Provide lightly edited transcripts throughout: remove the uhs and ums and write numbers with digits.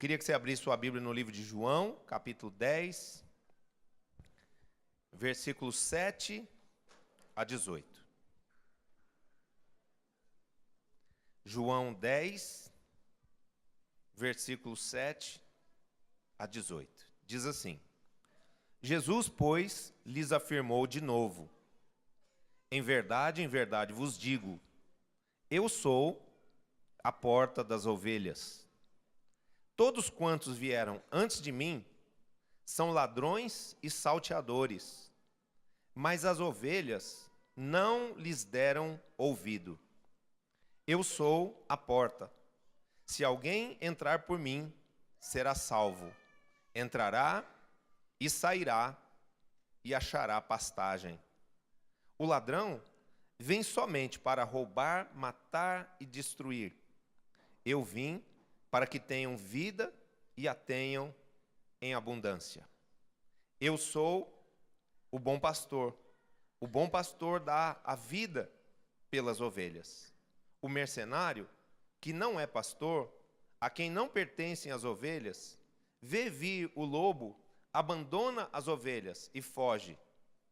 Queria que você abrisse sua Bíblia no livro de João, capítulo 10, versículos 7 a 18. João 10, versículos 7 a 18. Diz assim: Jesus, pois, lhes afirmou de novo: em verdade vos digo, eu sou a porta das ovelhas. Todos quantos vieram antes de mim são ladrões e salteadores, mas as ovelhas não lhes deram ouvido. Eu sou a porta. Se alguém entrar por mim, será salvo. Entrará e sairá e achará pastagem. O ladrão vem somente para roubar, matar e destruir. Eu vim para que tenham vida e a tenham em abundância. Eu sou o bom pastor. O bom pastor dá a vida pelas ovelhas. O mercenário, que não é pastor, a quem não pertencem as ovelhas, vê vir o lobo, abandona as ovelhas e foge.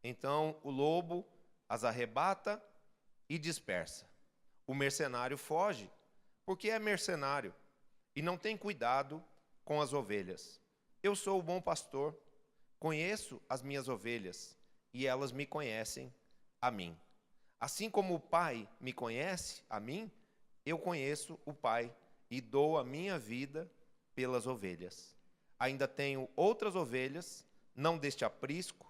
Então o lobo as arrebata e dispersa. O mercenário foge, porque é mercenário e não tem cuidado com as ovelhas. Eu sou o bom pastor, conheço as minhas ovelhas e elas me conhecem a mim. Assim como o Pai me conhece a mim, eu conheço o Pai e dou a minha vida pelas ovelhas. Ainda tenho outras ovelhas, não deste aprisco.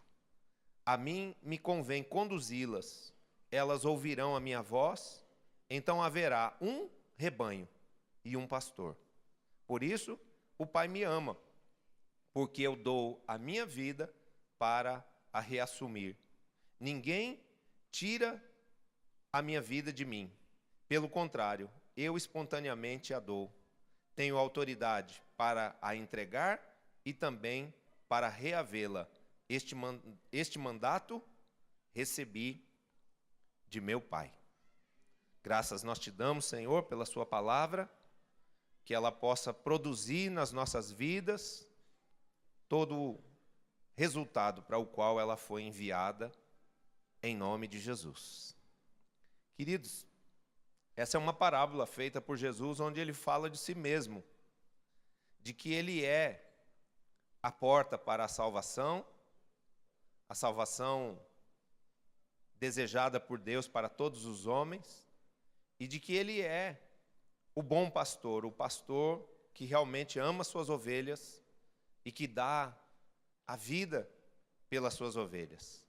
A mim me convém conduzi-las. Elas ouvirão a minha voz, então haverá um rebanho e um pastor. Por isso, o Pai me ama, porque eu dou a minha vida para a reassumir. Ninguém tira a minha vida de mim. Pelo contrário, eu espontaneamente a dou. Tenho autoridade para a entregar e também para reavê-la. Este mandato recebi de meu Pai. Graças nós te damos, Senhor, pela sua palavra, que ela possa produzir nas nossas vidas todo o resultado para o qual ela foi enviada, em nome de Jesus. Queridos, essa é uma parábola feita por Jesus, onde ele fala de si mesmo, de que ele é a porta para a salvação desejada por Deus para todos os homens, e de que ele é o bom pastor, o pastor que realmente ama suas ovelhas e que dá a vida pelas suas ovelhas.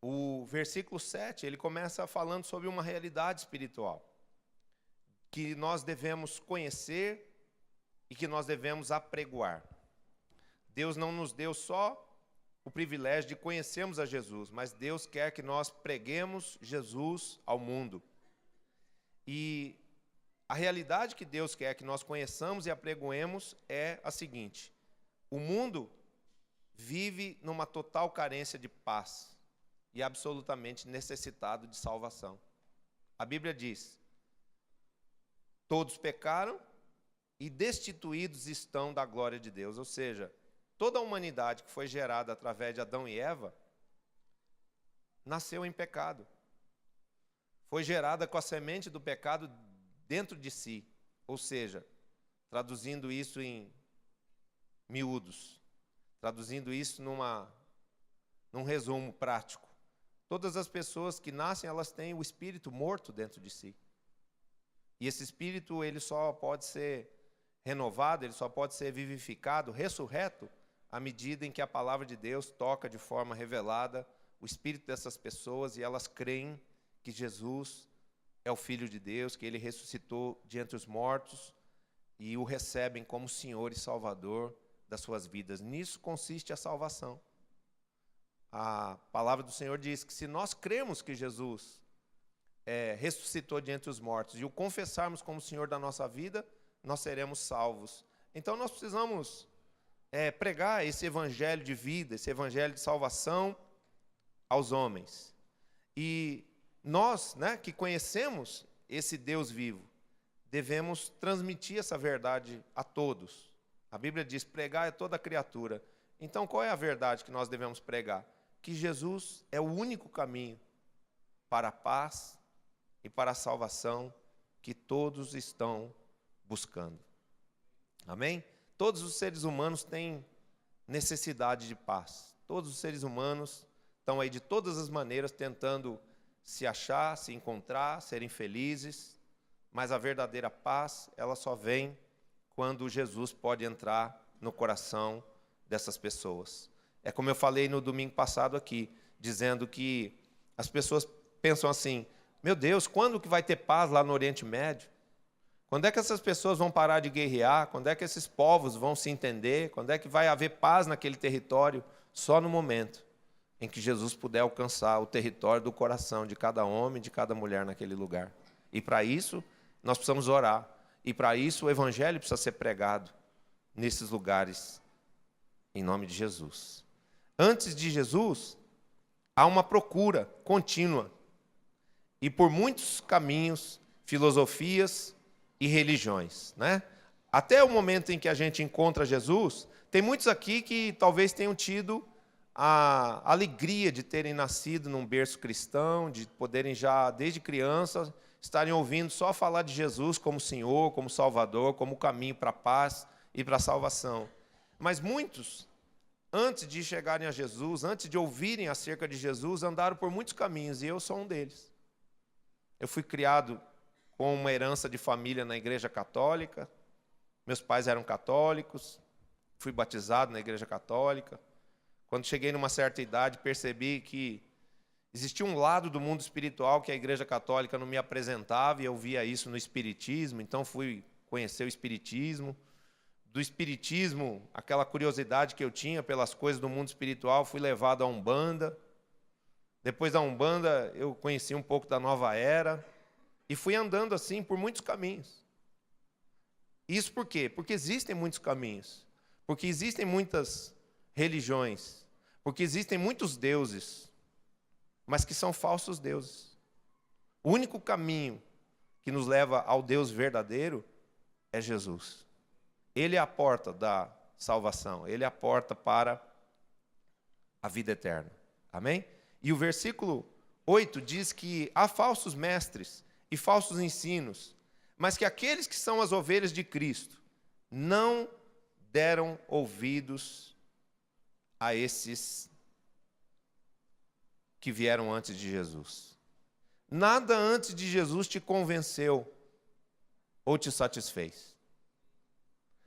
O versículo 7, ele começa falando sobre uma realidade espiritual que nós devemos conhecer e que nós devemos apregoar. Deus não nos deu só o privilégio de conhecermos a Jesus, mas Deus quer que nós preguemos Jesus ao mundo. E a realidade que Deus quer que nós conheçamos e apregoemos é a seguinte: o mundo vive numa total carência de paz e absolutamente necessitado de salvação. A Bíblia diz: todos pecaram e destituídos estão da glória de Deus. Ou seja, toda a humanidade que foi gerada através de Adão e Eva nasceu em pecado. Foi gerada com a semente do pecado dentro de si. Ou seja, traduzindo isso em miúdos, traduzindo isso num resumo prático, todas as pessoas que nascem, elas têm o espírito morto dentro de si. E esse espírito, ele só pode ser renovado, ele só pode ser vivificado, ressurreto, à medida em que a palavra de Deus toca de forma revelada o espírito dessas pessoas e elas creem que Jesus é o Filho de Deus, que ele ressuscitou de entre os mortos e o recebem como Senhor e Salvador das suas vidas. Nisso consiste a salvação. A palavra do Senhor diz que se nós cremos que Jesus ressuscitou de entre os mortos e o confessarmos como Senhor da nossa vida, nós seremos salvos. Então nós precisamos pregar esse evangelho de vida, esse evangelho de salvação aos homens. E nós, que conhecemos esse Deus vivo, devemos transmitir essa verdade a todos. A Bíblia diz: pregar é toda criatura. Então, qual é a verdade que nós devemos pregar? Que Jesus é o único caminho para a paz e para a salvação que todos estão buscando. Amém? Todos os seres humanos têm necessidade de paz. Todos os seres humanos estão aí de todas as maneiras tentando se achar, se encontrar, serem felizes, mas a verdadeira paz, ela só vem quando Jesus pode entrar no coração dessas pessoas. É como eu falei no domingo passado aqui, dizendo que as pessoas pensam assim: meu Deus, quando que vai ter paz lá no Oriente Médio? Quando é que essas pessoas vão parar de guerrear? Quando é que esses povos vão se entender? Quando é que vai haver paz naquele território? Só no momento em que Jesus puder alcançar o território do coração de cada homem, de cada mulher naquele lugar. E para isso, nós precisamos orar. E para isso, o Evangelho precisa ser pregado nesses lugares, em nome de Jesus. Antes de Jesus, há uma procura contínua. E por muitos caminhos, filosofias e religiões, né? Até o momento em que a gente encontra Jesus, tem muitos aqui que talvez tenham tido a alegria de terem nascido num berço cristão, de poderem já, desde criança, estarem ouvindo só falar de Jesus como Senhor, como Salvador, como caminho para a paz e para a salvação. Mas muitos, antes de chegarem a Jesus, antes de ouvirem acerca de Jesus, andaram por muitos caminhos, e eu sou um deles. Eu fui criado com uma herança de família na Igreja Católica, meus pais eram católicos, fui batizado na Igreja Católica. Quando cheguei numa certa idade, percebi que existia um lado do mundo espiritual que a Igreja Católica não me apresentava, e eu via isso no Espiritismo, então fui conhecer o Espiritismo. Do Espiritismo, aquela curiosidade que eu tinha pelas coisas do mundo espiritual, fui levado à Umbanda. Depois da Umbanda, eu conheci um pouco da Nova Era, e fui andando assim por muitos caminhos. Isso por quê? Porque existem muitos caminhos, porque existem muitas religiões, porque existem muitos deuses, mas que são falsos deuses. O único caminho que nos leva ao Deus verdadeiro é Jesus. Ele é a porta da salvação, ele é a porta para a vida eterna. Amém? E o versículo 8 diz que há falsos mestres e falsos ensinos, mas que aqueles que são as ovelhas de Cristo não deram ouvidos a esses que vieram antes de Jesus. Nada antes de Jesus te convenceu ou te satisfez.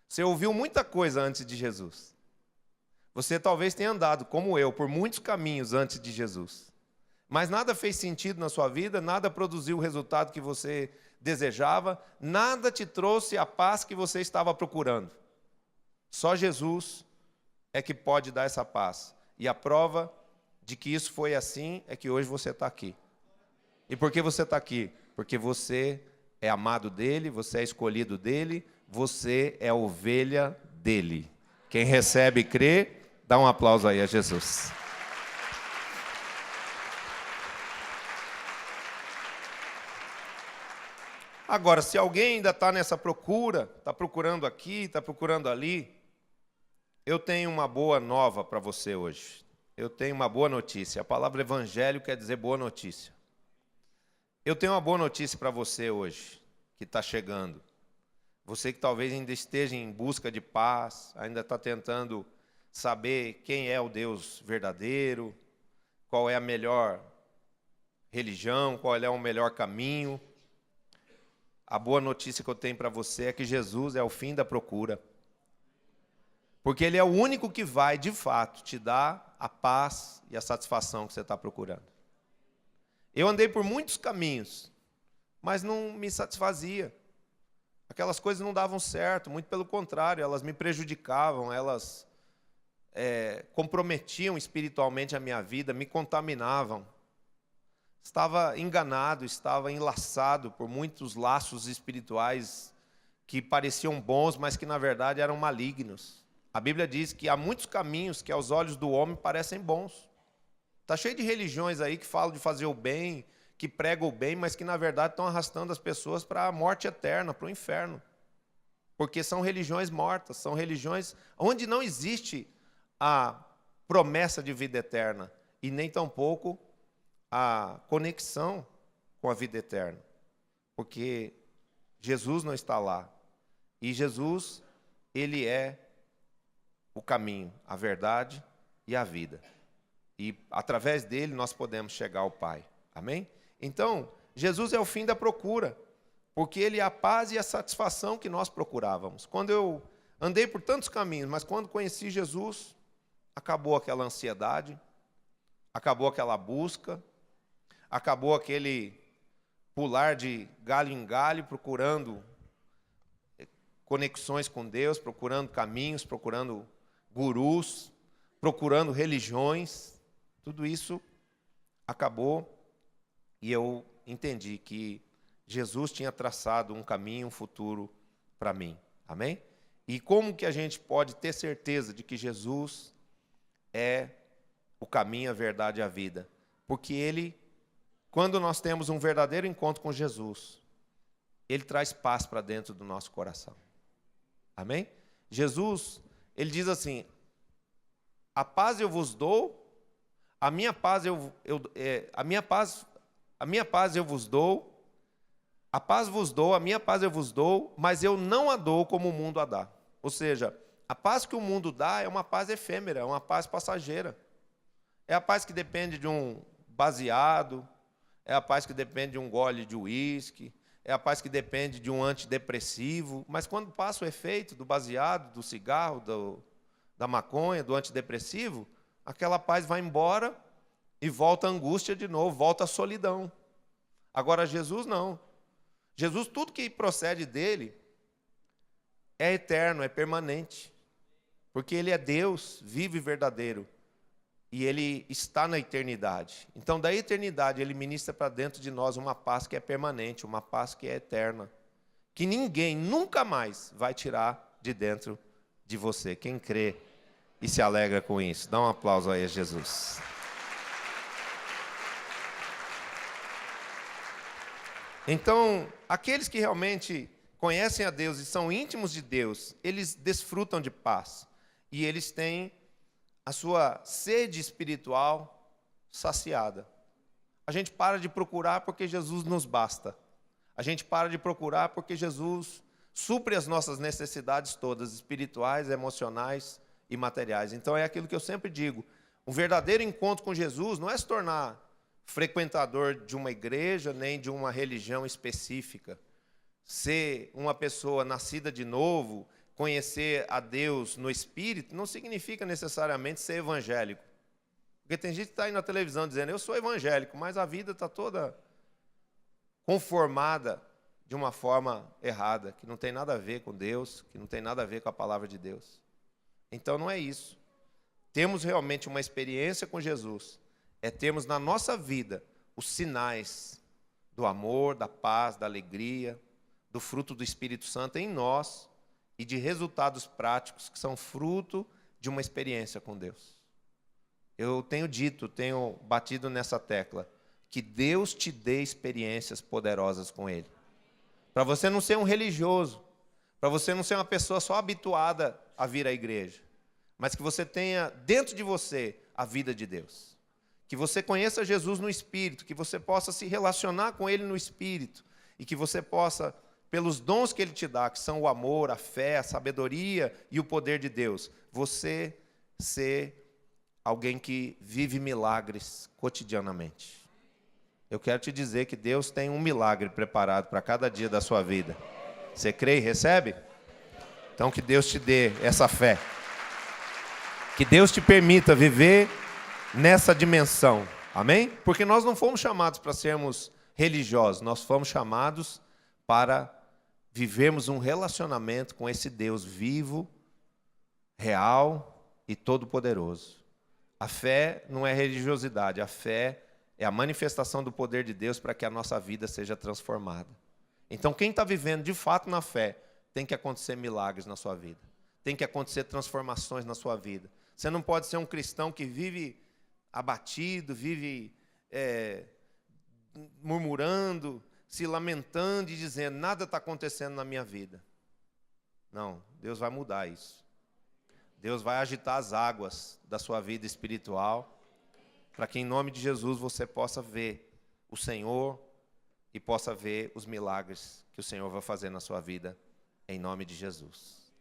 Você ouviu muita coisa antes de Jesus. Você talvez tenha andado, como eu, por muitos caminhos antes de Jesus. Mas nada fez sentido na sua vida, nada produziu o resultado que você desejava, nada te trouxe a paz que você estava procurando. Só Jesus é que pode dar essa paz. E a prova de que isso foi assim é que hoje você está aqui. E por que você está aqui? Porque você é amado dele, você é escolhido dele, você é ovelha dele. Quem recebe e crê, dá um aplauso aí a Jesus. Agora, se alguém ainda está nessa procura, está procurando aqui, está procurando ali, eu tenho uma boa nova para você hoje. Eu tenho uma boa notícia. A palavra evangelho quer dizer boa notícia. Eu tenho uma boa notícia para você hoje, que está chegando. Você que talvez ainda esteja em busca de paz, ainda está tentando saber quem é o Deus verdadeiro, qual é a melhor religião, qual é o melhor caminho. A boa notícia que eu tenho para você é que Jesus é o fim da procura. Porque Ele é o único que vai, de fato, te dar a paz e a satisfação que você está procurando. Eu andei por muitos caminhos, mas não me satisfazia. Aquelas coisas não davam certo, muito pelo contrário, elas me prejudicavam, elas comprometiam espiritualmente a minha vida, me contaminavam. Estava enganado, estava enlaçado por muitos laços espirituais que pareciam bons, mas que na verdade eram malignos. A Bíblia diz que há muitos caminhos que aos olhos do homem parecem bons. Está cheio de religiões aí que falam de fazer o bem, que pregam o bem, mas que na verdade estão arrastando as pessoas para a morte eterna, para o inferno. Porque são religiões mortas, são religiões onde não existe a promessa de vida eterna e nem tampouco a conexão com a vida eterna. Porque Jesus não está lá. E Jesus, ele é o caminho, a verdade e a vida. E através dele nós podemos chegar ao Pai. Amém? Então, Jesus é o fim da procura, porque ele é a paz e a satisfação que nós procurávamos. Quando eu andei por tantos caminhos, mas quando conheci Jesus, acabou aquela ansiedade, acabou aquela busca, acabou aquele pular de galho em galho, procurando conexões com Deus, procurando caminhos, procurando gurus, procurando religiões. Tudo isso acabou e eu entendi que Jesus tinha traçado um caminho, um futuro para mim. Amém? E como que a gente pode ter certeza de que Jesus é o caminho, a verdade e a vida? Porque ele, quando nós temos um verdadeiro encontro com Jesus, ele traz paz para dentro do nosso coração. Amém? Jesus, ele diz assim: a paz eu vos dou, a minha paz eu vos dou, a paz vos dou, a minha paz eu vos dou, mas eu não a dou como o mundo a dá. Ou seja, a paz que o mundo dá é uma paz efêmera, é uma paz passageira. É a paz que depende de um baseado, é a paz que depende de um gole de uísque, é a paz que depende de um antidepressivo. Mas quando passa o efeito do baseado, do cigarro, da maconha, do antidepressivo, aquela paz vai embora e volta a angústia de novo, volta a solidão. Agora Jesus não. Jesus, tudo que procede dele é eterno, é permanente. Porque ele é Deus, vivo e verdadeiro. E ele está na eternidade. Então, da eternidade, ele ministra para dentro de nós uma paz que é permanente, uma paz que é eterna. Que ninguém, nunca mais, vai tirar de dentro de você. Quem crê e se alegra com isso, dá um aplauso aí a Jesus. Então, aqueles que realmente conhecem a Deus e são íntimos de Deus, eles desfrutam de paz. E eles têm a sua sede espiritual saciada. A gente para de procurar porque Jesus nos basta. A gente para de procurar porque Jesus supre as nossas necessidades todas, espirituais, emocionais e materiais. Então é aquilo que eu sempre digo, um verdadeiro encontro com Jesus não é se tornar frequentador de uma igreja, nem de uma religião específica. Ser uma pessoa nascida de novo, conhecer a Deus no Espírito, não significa necessariamente ser evangélico. Porque tem gente que está aí na televisão dizendo, eu sou evangélico, mas a vida está toda conformada de uma forma errada, que não tem nada a ver com Deus, que não tem nada a ver com a palavra de Deus. Então não é isso. Temos realmente uma experiência com Jesus, é termos na nossa vida os sinais do amor, da paz, da alegria, do fruto do Espírito Santo em nós e de resultados práticos que são fruto de uma experiência com Deus. Eu tenho dito, tenho batido nessa tecla, que Deus te dê experiências poderosas com Ele. Para você não ser um religioso, para você não ser uma pessoa só habituada a vir à igreja, mas que você tenha dentro de você a vida de Deus. Que você conheça Jesus no Espírito, que você possa se relacionar com Ele no Espírito e que você possa, pelos dons que Ele te dá, que são o amor, a fé, a sabedoria e o poder de Deus, você ser alguém que vive milagres cotidianamente. Eu quero te dizer que Deus tem um milagre preparado para cada dia da sua vida. Você crê e recebe? Então que Deus te dê essa fé. Que Deus te permita viver nessa dimensão. Amém? Porque nós não fomos chamados para sermos religiosos. Nós fomos chamados para vivermos um relacionamento com esse Deus vivo, real e todo-poderoso. A fé não é religiosidade. A fé é a manifestação do poder de Deus para que a nossa vida seja transformada. Então, quem está vivendo de fato na fé, tem que acontecer milagres na sua vida. Tem que acontecer transformações na sua vida. Você não pode ser um cristão que vive abatido, vive murmurando, se lamentando e dizendo, nada está acontecendo na minha vida. Não, Deus vai mudar isso. Deus vai agitar as águas da sua vida espiritual, para que em nome de Jesus você possa ver o Senhor e possa ver os milagres que o Senhor vai fazer na sua vida, em nome de Jesus.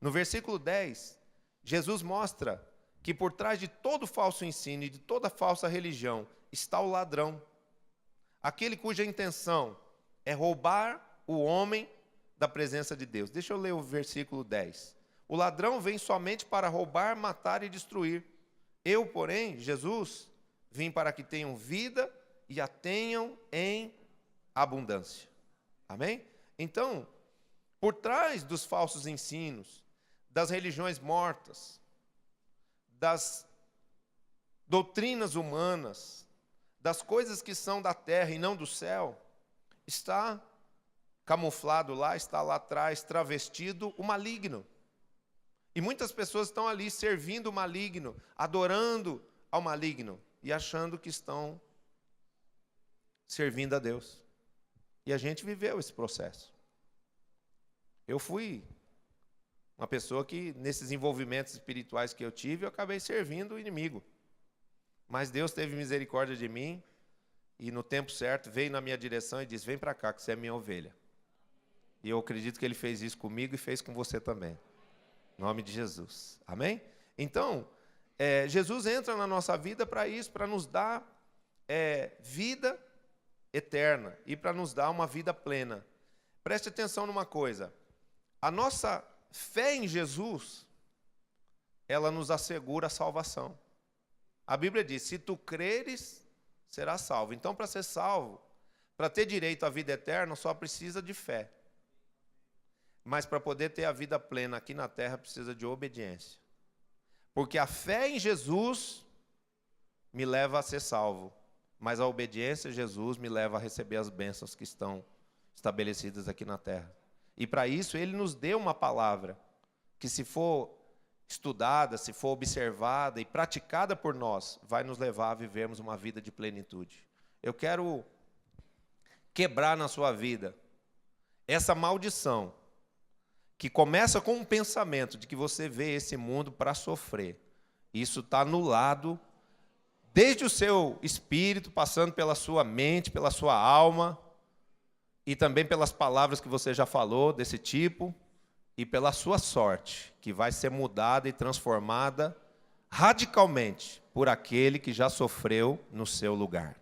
No versículo 10, Jesus mostra que por trás de todo falso ensino e de toda falsa religião está o ladrão, aquele cuja intenção é roubar o homem da presença de Deus. Deixa eu ler o versículo 10. O ladrão vem somente para roubar, matar e destruir. Eu, porém, Jesus, vim para que tenham vida e a tenham em abundância. Amém? Então, por trás dos falsos ensinos, das religiões mortas, das doutrinas humanas, das coisas que são da terra e não do céu, está camuflado lá, está lá atrás, travestido, o maligno. E muitas pessoas estão ali servindo o maligno, adorando ao maligno e achando que estão servindo a Deus. E a gente viveu esse processo. Eu fui uma pessoa que, nesses envolvimentos espirituais que eu tive, eu acabei servindo o inimigo. Mas Deus teve misericórdia de mim e, no tempo certo, veio na minha direção e disse: vem para cá, que você é minha ovelha. E eu acredito que Ele fez isso comigo e fez com você também. Em nome de Jesus. Amém? Então, Jesus entra na nossa vida para isso, para nos dar vida eterna e para nos dar uma vida plena. Preste atenção numa coisa. A nossa fé em Jesus, ela nos assegura a salvação. A Bíblia diz: se tu creres, serás salvo. Então, para ser salvo, para ter direito à vida eterna, só precisa de fé. Mas para poder ter a vida plena aqui na terra, precisa de obediência. Porque a fé em Jesus me leva a ser salvo, mas a obediência a Jesus me leva a receber as bênçãos que estão estabelecidas aqui na terra. E para isso Ele nos deu uma palavra, que se for estudada, se for observada e praticada por nós, vai nos levar a vivermos uma vida de plenitude. Eu quero quebrar na sua vida essa maldição, que começa com um pensamento de que você vê esse mundo para sofrer. Isso está anulado desde o seu espírito, passando pela sua mente, pela sua alma, e também pelas palavras que você já falou desse tipo, e pela sua sorte, que vai ser mudada e transformada radicalmente por aquele que já sofreu no seu lugar.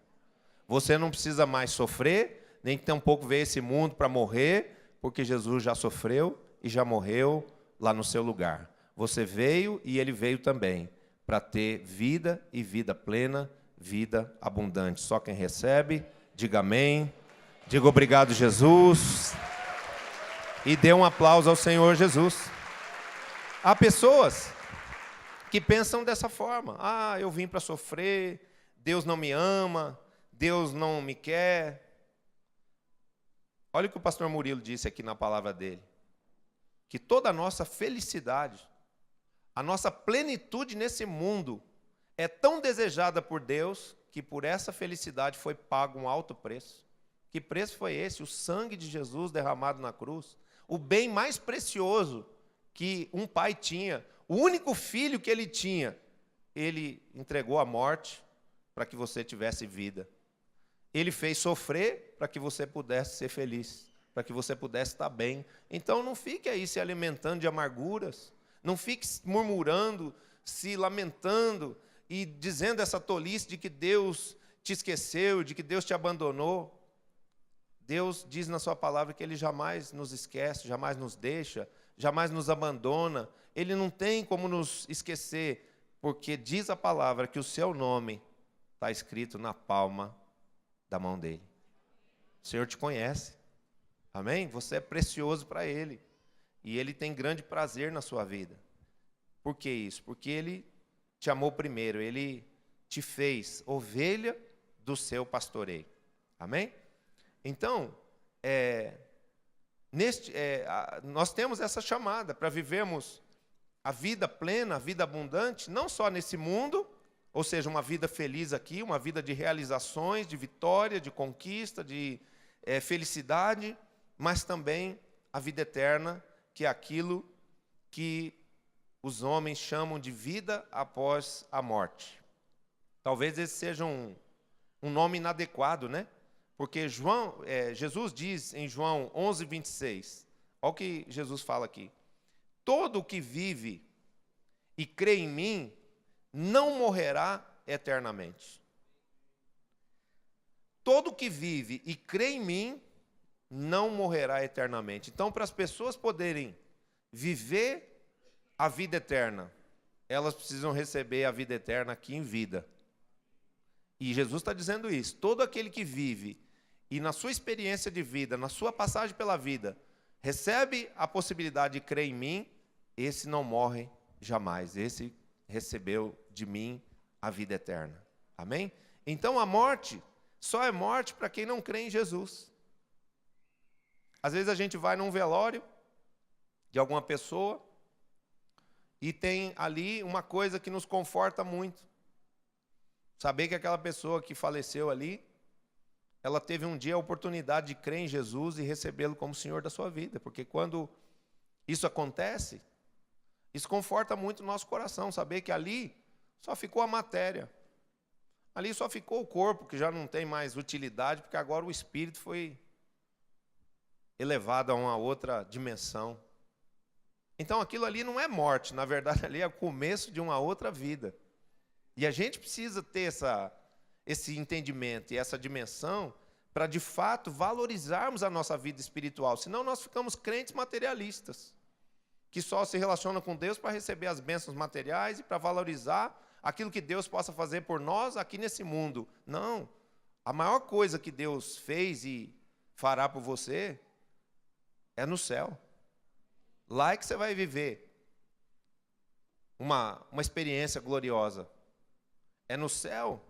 Você não precisa mais sofrer, nem tampouco ver esse mundo para morrer, porque Jesus já sofreu e já morreu lá no seu lugar. Você veio e Ele veio também para ter vida e vida plena, vida abundante. Só quem recebe, diga amém. Diga obrigado, Jesus. E dê um aplauso ao Senhor Jesus. Há pessoas que pensam dessa forma: ah, eu vim para sofrer, Deus não me ama, Deus não me quer. Olha o que o pastor Murilo disse aqui na palavra dele: que toda a nossa felicidade, a nossa plenitude nesse mundo é tão desejada por Deus, que por essa felicidade foi pago um alto preço. Que preço foi esse? O sangue de Jesus derramado na cruz. O bem mais precioso que um pai tinha, o único filho que ele tinha, ele entregou à morte para que você tivesse vida. Ele fez sofrer para que você pudesse ser feliz, para que você pudesse estar bem. Então não fique aí se alimentando de amarguras, não fique murmurando, se lamentando e dizendo essa tolice de que Deus te esqueceu, de que Deus te abandonou. Deus diz na sua palavra que Ele jamais nos esquece, jamais nos deixa, jamais nos abandona. Ele não tem como nos esquecer, porque diz a palavra que o seu nome está escrito na palma da mão dEle. O Senhor te conhece, amém? Você é precioso para Ele, e Ele tem grande prazer na sua vida. Por que isso? Porque Ele te amou primeiro, Ele te fez ovelha do seu pastoreio, amém? Então, nós temos essa chamada para vivermos a vida plena, a vida abundante, não só nesse mundo, ou seja, uma vida feliz aqui, uma vida de realizações, de vitória, de conquista, de felicidade, mas também a vida eterna, que é aquilo que os homens chamam de vida após a morte. Talvez esse seja um nome inadequado, né? Porque Jesus diz em João 11, 26, olha o que Jesus fala aqui: todo o que vive e crê em mim não morrerá eternamente. Todo o que vive e crê em mim não morrerá eternamente. Então, para as pessoas poderem viver a vida eterna, elas precisam receber a vida eterna aqui em vida. E Jesus está dizendo isso: todo aquele que vive e na sua experiência de vida, na sua passagem pela vida, recebe a possibilidade de crer em mim, esse não morre jamais, esse recebeu de mim a vida eterna. Amém? Então a morte só é morte para quem não crê em Jesus. Às vezes a gente vai num velório de alguma pessoa e tem ali uma coisa que nos conforta muito. Saber que aquela pessoa que faleceu ali, ela teve um dia a oportunidade de crer em Jesus e recebê-lo como Senhor da sua vida. Porque quando isso acontece, isso conforta muito o nosso coração, saber que ali só ficou a matéria. Ali só ficou o corpo, que já não tem mais utilidade, porque agora o espírito foi elevado a uma outra dimensão. Então aquilo ali não é morte, na verdade ali é o começo de uma outra vida. E a gente precisa ter esse entendimento e essa dimensão para, de fato, valorizarmos a nossa vida espiritual. Senão nós ficamos crentes materialistas, que só se relacionam com Deus para receber as bênçãos materiais e para valorizar aquilo que Deus possa fazer por nós aqui nesse mundo. Não. A maior coisa que Deus fez e fará por você é no céu. Lá é que você vai viver uma experiência gloriosa. É no céu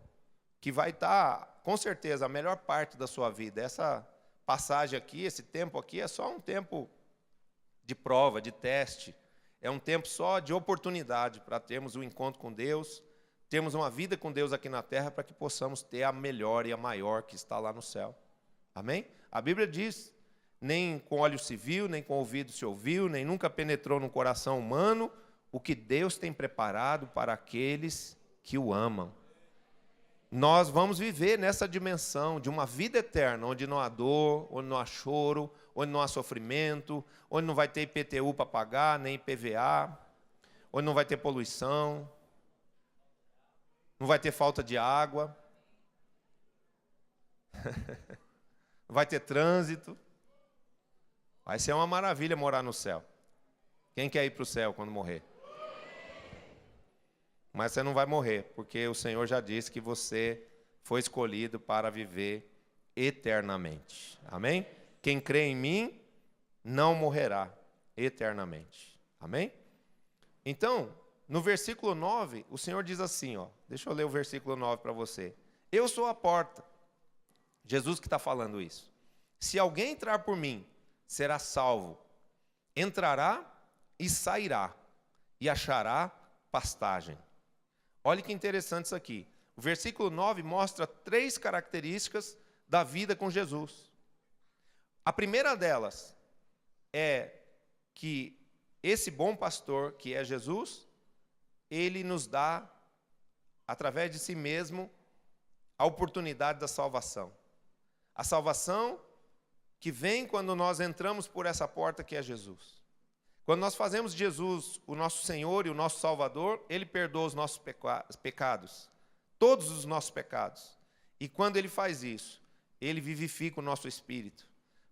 que vai estar, com certeza, a melhor parte da sua vida. Essa passagem aqui, esse tempo aqui, é só um tempo de prova, de teste. É um tempo só de oportunidade para termos um encontro com Deus, termos uma vida com Deus aqui na terra, para que possamos ter a melhor e a maior que está lá no céu. Amém? A Bíblia diz: nem com olho se viu, nem com ouvido se ouviu, nem nunca penetrou no coração humano o que Deus tem preparado para aqueles que o amam. Nós vamos viver nessa dimensão de uma vida eterna, onde não há dor, onde não há choro, onde não há sofrimento, onde não vai ter IPTU para pagar, nem IPVA, onde não vai ter poluição, não vai ter falta de água, não vai ter trânsito. Vai ser uma maravilha morar no céu. Quem quer ir para o céu quando morrer? Mas você não vai morrer, porque o Senhor já disse que você foi escolhido para viver eternamente. Amém? Quem crê em mim não morrerá eternamente. Amém? Então, no versículo 9, o Senhor diz assim, ó, deixa eu ler o versículo 9 para você. Eu sou a porta. Jesus que está falando isso. Se alguém entrar por mim, será salvo. Entrará e sairá, e achará pastagem. Olha que interessante isso aqui. O versículo 9 mostra 3 características da vida com Jesus. A primeira delas é que esse bom pastor, que é Jesus, ele nos dá, através de si mesmo, a oportunidade da salvação. A salvação que vem quando nós entramos por essa porta que é Jesus. Quando nós fazemos de Jesus o nosso Senhor e o nosso Salvador, Ele perdoa os nossos pecados, todos os nossos pecados. E quando Ele faz isso, Ele vivifica o nosso espírito.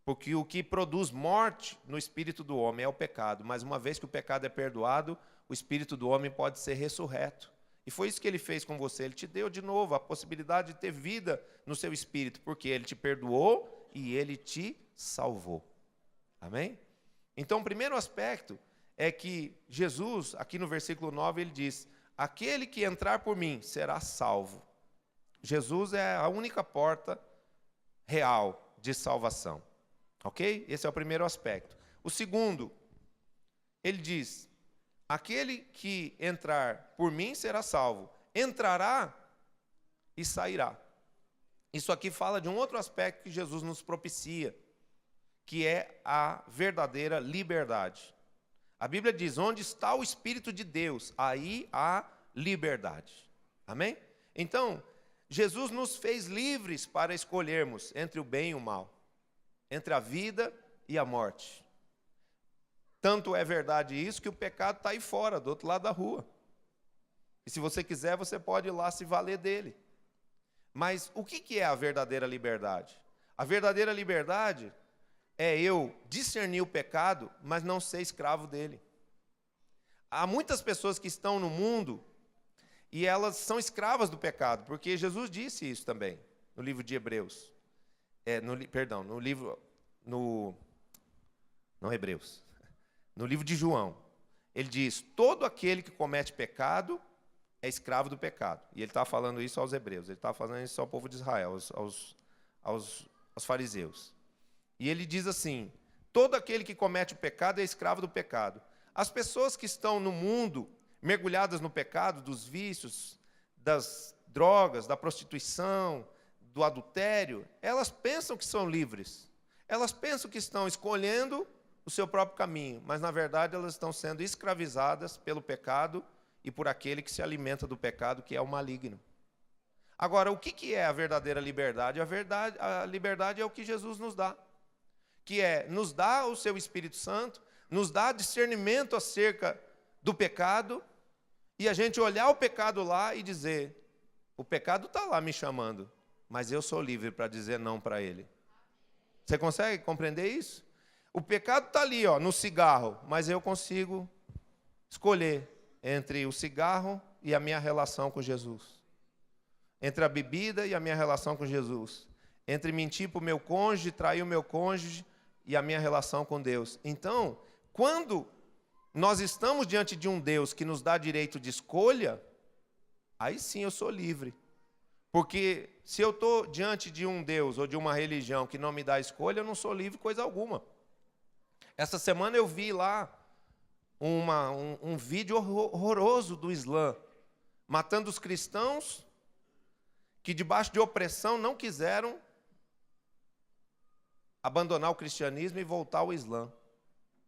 Porque o que produz morte no espírito do homem é o pecado. Mas uma vez que o pecado é perdoado, o espírito do homem pode ser ressurreto. E foi isso que Ele fez com você. Ele te deu de novo a possibilidade de ter vida no seu espírito, porque Ele te perdoou e Ele te salvou. Amém? Então, o primeiro aspecto é que Jesus, aqui no versículo 9, ele diz: aquele que entrar por mim será salvo. Jesus é a única porta real de salvação. Ok? Esse é o primeiro aspecto. O segundo, ele diz: aquele que entrar por mim será salvo. Entrará e sairá. Isso aqui fala de um outro aspecto que Jesus nos propicia, que é a verdadeira liberdade. A Bíblia diz: onde está o Espírito de Deus, aí há liberdade. Amém? Então, Jesus nos fez livres para escolhermos entre o bem e o mal, entre a vida e a morte. Tanto é verdade isso que o pecado está aí fora, do outro lado da rua. E se você quiser, você pode ir lá se valer dele. Mas o que é a verdadeira liberdade? A verdadeira liberdade é eu discernir o pecado, mas não ser escravo dele. Há muitas pessoas que estão no mundo e elas são escravas do pecado, porque Jesus disse isso também, no livro de Hebreus. Não Hebreus. No livro de João. Ele diz: todo aquele que comete pecado é escravo do pecado. E ele está falando isso aos hebreus, ele está falando isso ao povo de Israel, aos fariseus. E ele diz assim: todo aquele que comete o pecado é escravo do pecado. As pessoas que estão no mundo, mergulhadas no pecado, dos vícios, das drogas, da prostituição, do adultério, elas pensam que são livres. Elas pensam que estão escolhendo o seu próprio caminho, mas na verdade elas estão sendo escravizadas pelo pecado e por aquele que se alimenta do pecado, que é o maligno. Agora, o que é a verdadeira liberdade? A liberdade é o que Jesus nos dá, que é nos dá o seu Espírito Santo, nos dá discernimento acerca do pecado, e a gente olhar o pecado lá e dizer: o pecado está lá me chamando, mas eu sou livre para dizer não para ele. Você consegue compreender isso? O pecado está ali, no cigarro, mas eu consigo escolher entre o cigarro e a minha relação com Jesus, entre a bebida e a minha relação com Jesus, entre mentir para o meu cônjuge, trair o meu cônjuge e a minha relação com Deus. Então, quando nós estamos diante de um Deus que nos dá direito de escolha, aí sim eu sou livre. Porque se eu estou diante de um Deus ou de uma religião que não me dá escolha, eu não sou livre coisa alguma. Essa semana eu vi lá um vídeo horroroso do Islã, matando os cristãos que debaixo de opressão não quiseram abandonar o cristianismo e voltar ao Islã.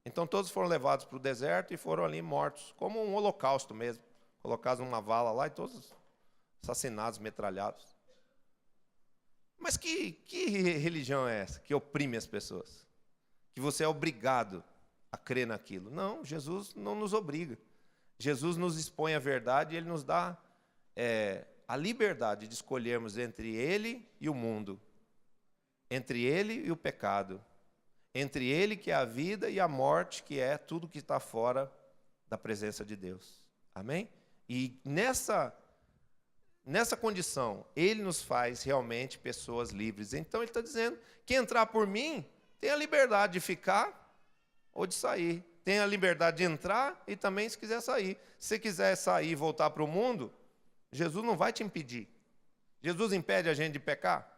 Então todos foram levados para o deserto e foram ali mortos, como um holocausto mesmo. Colocados numa vala lá e todos assassinados, metralhados. Mas que religião é essa que oprime as pessoas? Que você é obrigado a crer naquilo? Não, Jesus não nos obriga. Jesus nos expõe a verdade e Ele nos dá a liberdade de escolhermos entre Ele e o mundo, entre Ele e o pecado, entre Ele, que é a vida, e a morte, que é tudo que está fora da presença de Deus. Amém? E nessa condição, Ele nos faz realmente pessoas livres. Então Ele está dizendo: quem entrar por mim tem a liberdade de ficar ou de sair. Tem a liberdade de entrar e também se quiser sair. Se você quiser sair e voltar para o mundo, Jesus não vai te impedir. Jesus impede a gente de pecar?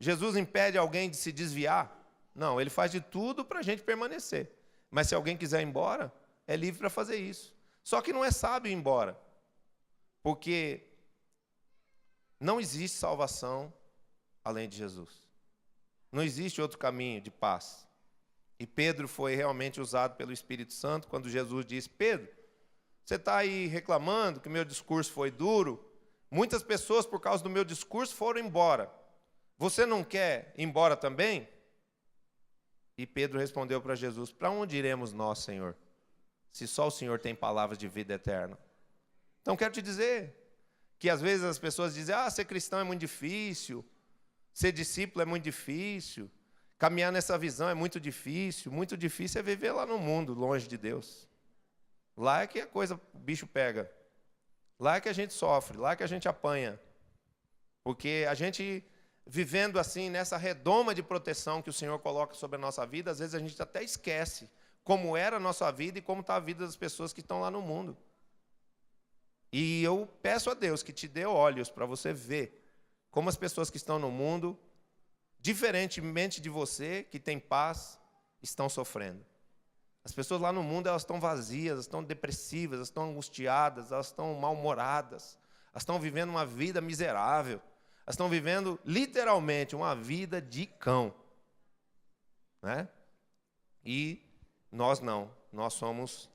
Jesus impede alguém de se desviar? Não, Ele faz de tudo para a gente permanecer. Mas se alguém quiser ir embora, é livre para fazer isso. Só que não é sábio ir embora, porque não existe salvação além de Jesus. Não existe outro caminho de paz. E Pedro foi realmente usado pelo Espírito Santo quando Jesus disse: Pedro, você está aí reclamando que o meu discurso foi duro? Muitas pessoas, por causa do meu discurso, foram embora. Você não quer ir embora também? E Pedro respondeu para Jesus: para onde iremos nós, Senhor, se só o Senhor tem palavras de vida eterna? Então quero te dizer que às vezes as pessoas dizem: ser cristão é muito difícil, ser discípulo é muito difícil, caminhar nessa visão é muito difícil é viver lá no mundo, longe de Deus. Lá é que a coisa, o bicho pega. Lá é que a gente sofre, lá é que a gente apanha. Porque a gente, vivendo assim, nessa redoma de proteção que o Senhor coloca sobre a nossa vida, às vezes a gente até esquece como era a nossa vida e como está a vida das pessoas que estão lá no mundo. E eu peço a Deus que te dê olhos para você ver como as pessoas que estão no mundo, diferentemente de você, que tem paz, estão sofrendo. As pessoas lá no mundo, elas estão vazias, elas estão depressivas, elas estão angustiadas, elas estão mal-humoradas, elas estão vivendo uma vida miserável, elas estão vivendo literalmente uma vida de cão, né? E Nós não, nós somos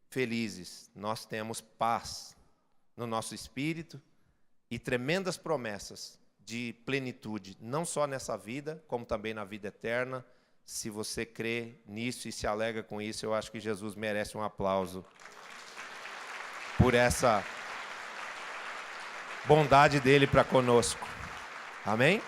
felizes, nós temos paz no nosso espírito e tremendas promessas de plenitude, não só nessa vida, como também na vida eterna. Se você crê nisso e se alegra com isso, eu acho que Jesus merece um aplauso por essa bondade dele para conosco. Amém?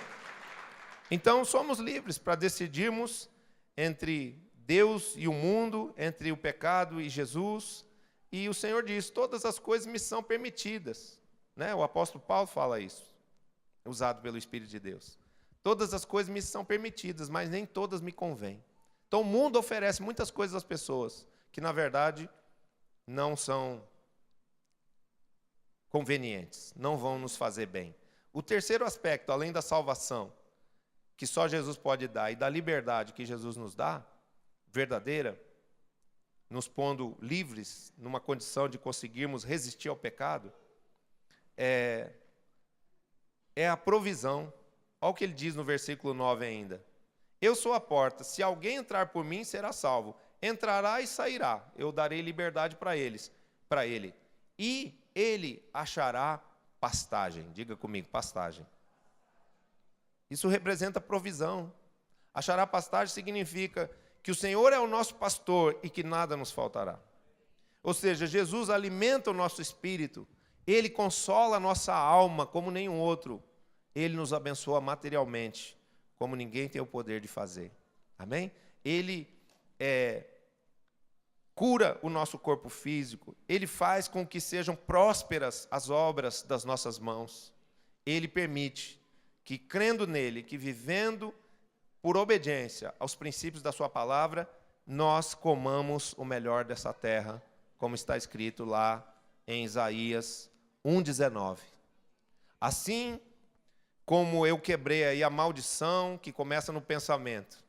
Então, somos livres para decidirmos entre Deus e o mundo, entre o pecado e Jesus. E o Senhor diz, todas as coisas me são permitidas. Né? O apóstolo Paulo fala isso, usado pelo Espírito de Deus. Todas as coisas me são permitidas, mas nem todas me convêm. Então, o mundo oferece muitas coisas às pessoas que, na verdade, não são convenientes, não vão nos fazer bem. O terceiro aspecto, além da salvação, que só Jesus pode dar, e da liberdade que Jesus nos dá, verdadeira, nos pondo livres, numa condição de conseguirmos resistir ao pecado, é a provisão. Olha o que ele diz no versículo 9 ainda. Eu sou a porta, se alguém entrar por mim, será salvo. Entrará e sairá, eu darei liberdade para ele. E ele achará pastagem. Diga comigo, pastagem. Isso representa provisão. Achará pastagem significa que o Senhor é o nosso pastor e que nada nos faltará. Ou seja, Jesus alimenta o nosso espírito, Ele consola a nossa alma como nenhum outro. Ele nos abençoa materialmente, como ninguém tem o poder de fazer. Amém? Ele cura o nosso corpo físico. Ele faz com que sejam prósperas as obras das nossas mãos. Ele permite que, crendo nele, que vivendo por obediência aos princípios da sua palavra, nós comamos o melhor dessa terra, como está escrito lá em Isaías 1,19. Assim como eu quebrei aí a maldição que começa no pensamento,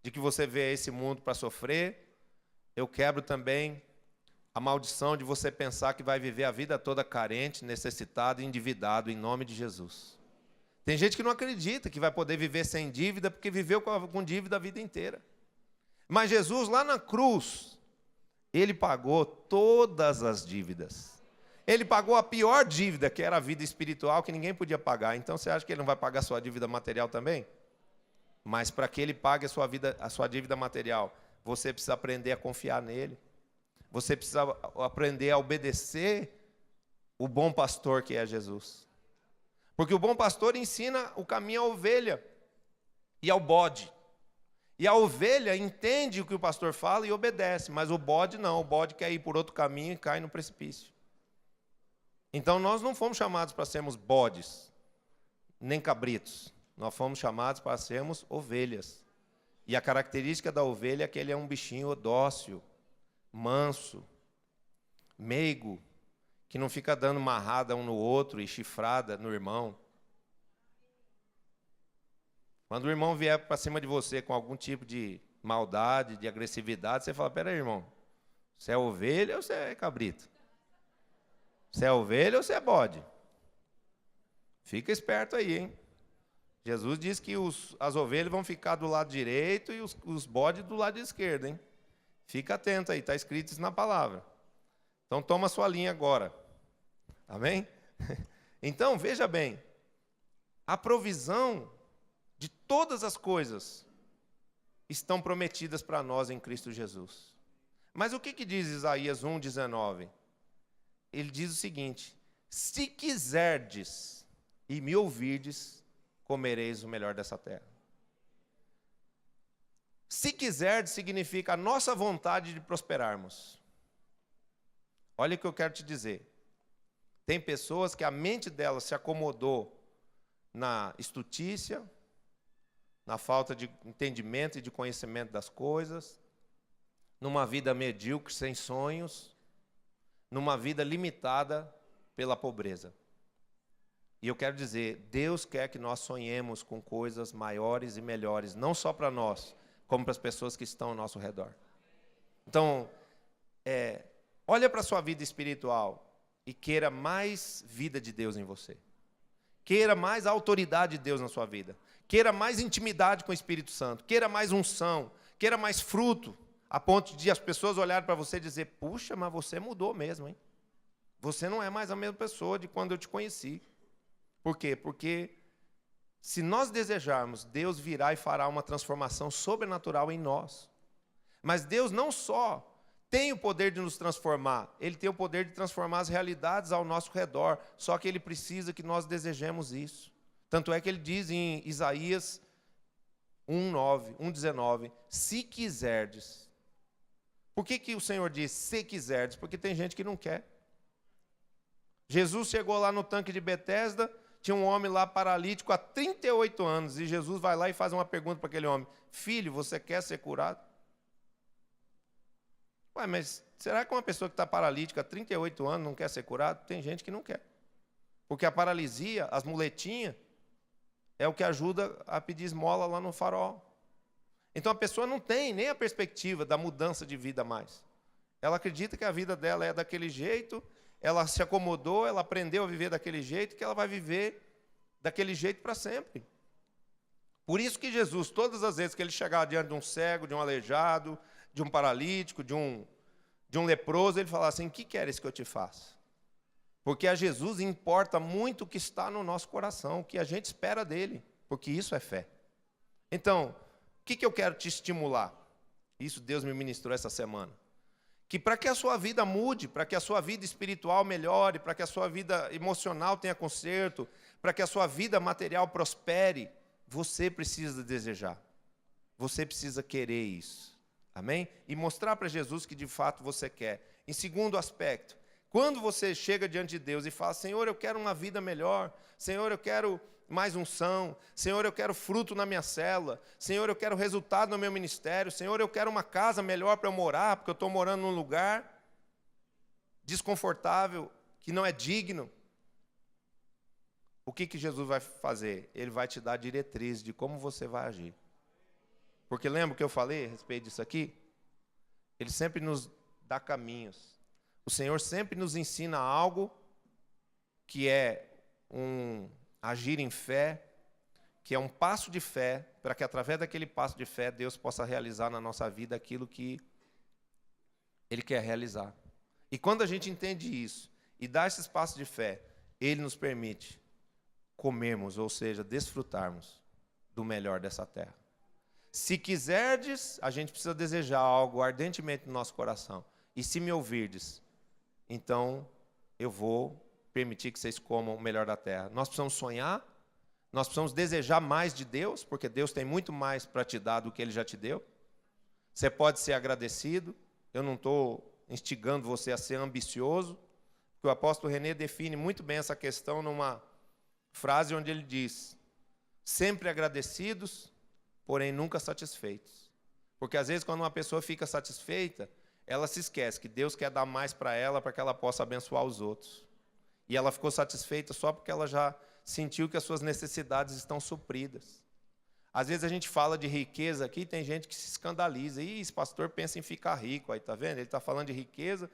de que você veio a esse mundo para sofrer, eu quebro também a maldição de você pensar que vai viver a vida toda carente, necessitado e endividado, em nome de Jesus. Tem gente que não acredita que vai poder viver sem dívida, porque viveu com dívida a vida inteira. Mas Jesus, lá na cruz, Ele pagou todas as dívidas. Ele pagou a pior dívida, que era a vida espiritual, que ninguém podia pagar. Então, você acha que Ele não vai pagar a sua dívida material também? Mas para que Ele pague a sua dívida material, você precisa aprender a confiar nele. Você precisa aprender a obedecer o bom pastor que é Jesus. Porque o bom pastor ensina o caminho à ovelha e ao bode. E a ovelha entende o que o pastor fala e obedece, mas o bode não. O bode quer ir por outro caminho e cai no precipício. Então nós não fomos chamados para sermos bodes, nem cabritos. Nós fomos chamados para sermos ovelhas. E a característica da ovelha é que ele é um bichinho dócil, manso, meigo, que não fica dando marrada um no outro e chifrada no irmão. Quando o irmão vier para cima de você com algum tipo de maldade, de agressividade, você fala, peraí, irmão, você é ovelha ou você é cabrito? Você é ovelha ou você é bode? Fica esperto aí, hein? Jesus diz que as ovelhas vão ficar do lado direito e os bodes do lado esquerdo, hein? Fica atento aí, está escrito isso na palavra. Então toma a sua linha agora. Amém? Então, veja bem, a provisão de todas as coisas estão prometidas para nós em Cristo Jesus. Mas o que diz Isaías 1,19? Ele diz o seguinte, se quiserdes e me ouvirdes, comereis o melhor dessa terra. Se quiserdes significa a nossa vontade de prosperarmos. Olha o que eu quero te dizer. Tem pessoas que a mente delas se acomodou na estutícia, na falta de entendimento e de conhecimento das coisas, numa vida medíocre, sem sonhos, numa vida limitada pela pobreza. E eu quero dizer, Deus quer que nós sonhemos com coisas maiores e melhores, não só para nós, como para as pessoas que estão ao nosso redor. Então, olha para a sua vida espiritual e queira mais vida de Deus em você. Queira mais autoridade de Deus na sua vida. Queira mais intimidade com o Espírito Santo. Queira mais unção. Queira mais fruto. a ponto de as pessoas olharem para você e dizer, puxa, mas você mudou mesmo, hein? Você não é mais a mesma pessoa de quando eu te conheci. Por quê? Porque se nós desejarmos, Deus virá e fará uma transformação sobrenatural em nós. Mas Deus não só tem o poder de nos transformar, Ele tem o poder de transformar as realidades ao nosso redor, só que Ele precisa que nós desejemos isso. Tanto é que Ele diz em Isaías 1:9, 1:19, se quiserdes. Por que o Senhor diz se quiserdes? Porque tem gente que não quer. Jesus chegou lá no tanque de Betesda, tinha um homem lá paralítico há 38 anos, e Jesus vai lá e faz uma pergunta para aquele homem, filho, você quer ser curado? Ué, mas será que uma pessoa que está paralítica há 38 anos não quer ser curado? Tem gente que não quer. Porque a paralisia, as muletinhas, é o que ajuda a pedir esmola lá no farol. Então a pessoa não tem nem a perspectiva da mudança de vida mais. Ela acredita que a vida dela é daquele jeito, ela se acomodou, ela aprendeu a viver daquele jeito, que ela vai viver daquele jeito para sempre. Por isso que Jesus, todas as vezes que ele chegava diante de um cego, de um aleijado, de um paralítico, de um leproso, ele falava assim, o que queres que eu te faça? Porque a Jesus importa muito o que está no nosso coração, o que a gente espera dele, porque isso é fé. Então, o que eu quero te estimular? Isso Deus me ministrou essa semana. Que para que a sua vida mude, para que a sua vida espiritual melhore, para que a sua vida emocional tenha conserto, para que a sua vida material prospere, você precisa desejar. Você precisa querer isso. Amém? E mostrar para Jesus que de fato você quer. Em segundo aspecto, quando você chega diante de Deus e fala, Senhor, eu quero uma vida melhor, Senhor, eu quero mais unção, Senhor, eu quero fruto na minha célula, Senhor, eu quero resultado no meu ministério, Senhor, eu quero uma casa melhor para eu morar, porque eu estou morando num lugar desconfortável, que não é digno. O que Jesus vai fazer? Ele vai te dar diretriz de como você vai agir. Porque lembra o que eu falei a respeito disso aqui? Ele sempre nos dá caminhos. O Senhor sempre nos ensina algo que é um agir em fé, que é um passo de fé, para que através daquele passo de fé Deus possa realizar na nossa vida aquilo que Ele quer realizar. E quando a gente entende isso e dá esses passos de fé, Ele nos permite comermos, ou seja, desfrutarmos do melhor dessa terra. Se quiserdes, a gente precisa desejar algo ardentemente no nosso coração. E se me ouvirdes, então eu vou permitir que vocês comam o melhor da terra. Nós precisamos sonhar, nós precisamos desejar mais de Deus, porque Deus tem muito mais para te dar do que Ele já te deu. Você pode ser agradecido, eu não estou instigando você a ser ambicioso, porque o apóstolo René define muito bem essa questão numa frase onde ele diz, sempre agradecidos, porém nunca satisfeitos. Porque às vezes quando uma pessoa fica satisfeita, ela se esquece que Deus quer dar mais para ela para que ela possa abençoar os outros. E ela ficou satisfeita só porque ela já sentiu que as suas necessidades estão supridas. Às vezes a gente fala de riqueza aqui, tem gente que se escandaliza. Ih, esse pastor pensa em ficar rico, aí tá vendo? Ele está falando de riqueza,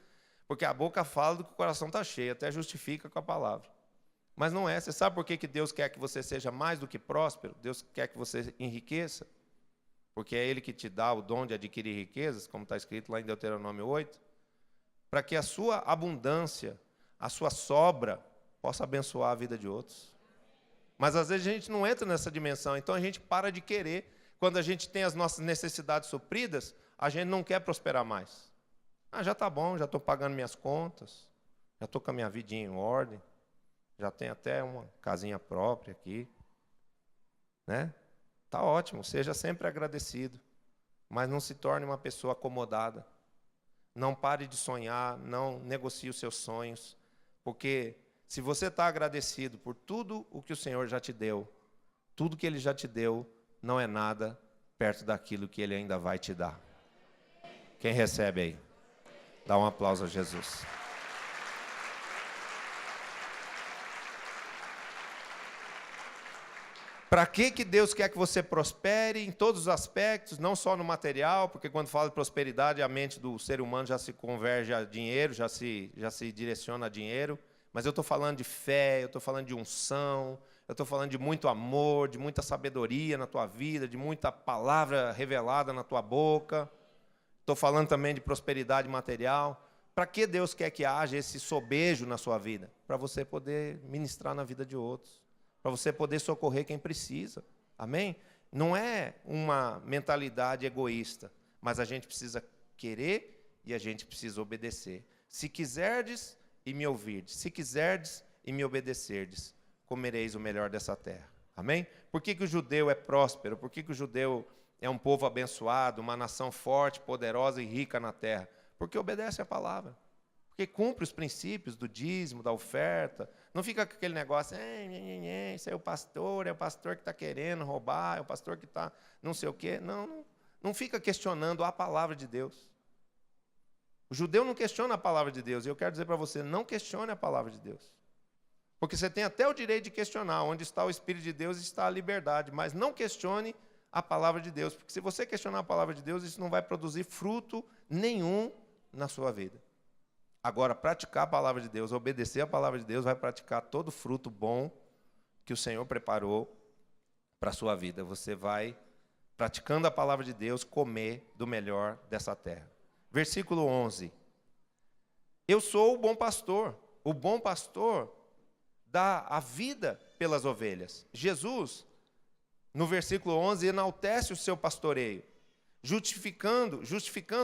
porque a boca fala do que o coração está cheio, até justifica com a palavra. Mas não é. Você sabe por que Deus quer que você seja mais do que próspero? Deus quer que você enriqueça? Porque é Ele que te dá o dom de adquirir riquezas, como está escrito lá em Deuteronômio 8, para que a sua abundância, a sua sobra, possa abençoar a vida de outros. Mas às vezes a gente não entra nessa dimensão, então a gente para de querer. Quando a gente tem as nossas necessidades supridas, a gente não quer prosperar mais. Ah, já está bom, já estou pagando minhas contas, já estou com a minha vidinha em ordem, já tenho até uma casinha própria aqui. Né? Está ótimo, seja sempre agradecido, mas não se torne uma pessoa acomodada. Não pare de sonhar, não negocie os seus sonhos, porque se você está agradecido por tudo o que o Senhor já te deu, tudo que Ele já te deu não é nada perto daquilo que Ele ainda vai te dar. Quem recebe aí? Dá um aplauso a Jesus. Para que Deus quer que você prospere em todos os aspectos, não só no material, porque quando fala de prosperidade, a mente do ser humano já se converge a dinheiro, já se direciona a dinheiro, mas eu estou falando de fé, eu estou falando de unção, eu estou falando de muito amor, de muita sabedoria na tua vida, de muita palavra revelada na tua boca, Estou falando também de prosperidade material. Para que Deus quer que haja esse sobejo na sua vida? Para você poder ministrar na vida de outros. Para você poder socorrer quem precisa. Amém? Não é uma mentalidade egoísta, mas a gente precisa querer e a gente precisa obedecer. Se quiserdes e me ouvirdes, se quiserdes e me obedecerdes, comereis o melhor dessa terra. Amém? Por que o judeu é próspero? Por que o judeu é um povo abençoado, uma nação forte, poderosa e rica na terra? Porque obedece a palavra. Porque cumpre os princípios do dízimo, da oferta. Não fica com aquele negócio, isso aí é o pastor que está querendo roubar, é o pastor que está não sei o quê. Não fica questionando a palavra de Deus. O judeu não questiona a palavra de Deus. E eu quero dizer para você, não questione a palavra de Deus. Porque você tem até o direito de questionar. Onde está o Espírito de Deus está a liberdade. Mas não questione a palavra de Deus. Porque se você questionar a palavra de Deus, isso não vai produzir fruto nenhum na sua vida. Agora, praticar a palavra de Deus, obedecer a palavra de Deus, vai praticar todo o fruto bom que o Senhor preparou para a sua vida. Você vai, praticando a palavra de Deus, comer do melhor dessa terra. Versículo 11. Eu sou o bom pastor. O bom pastor dá a vida pelas ovelhas. Jesus, no versículo 11, enaltece o seu pastoreio, justificando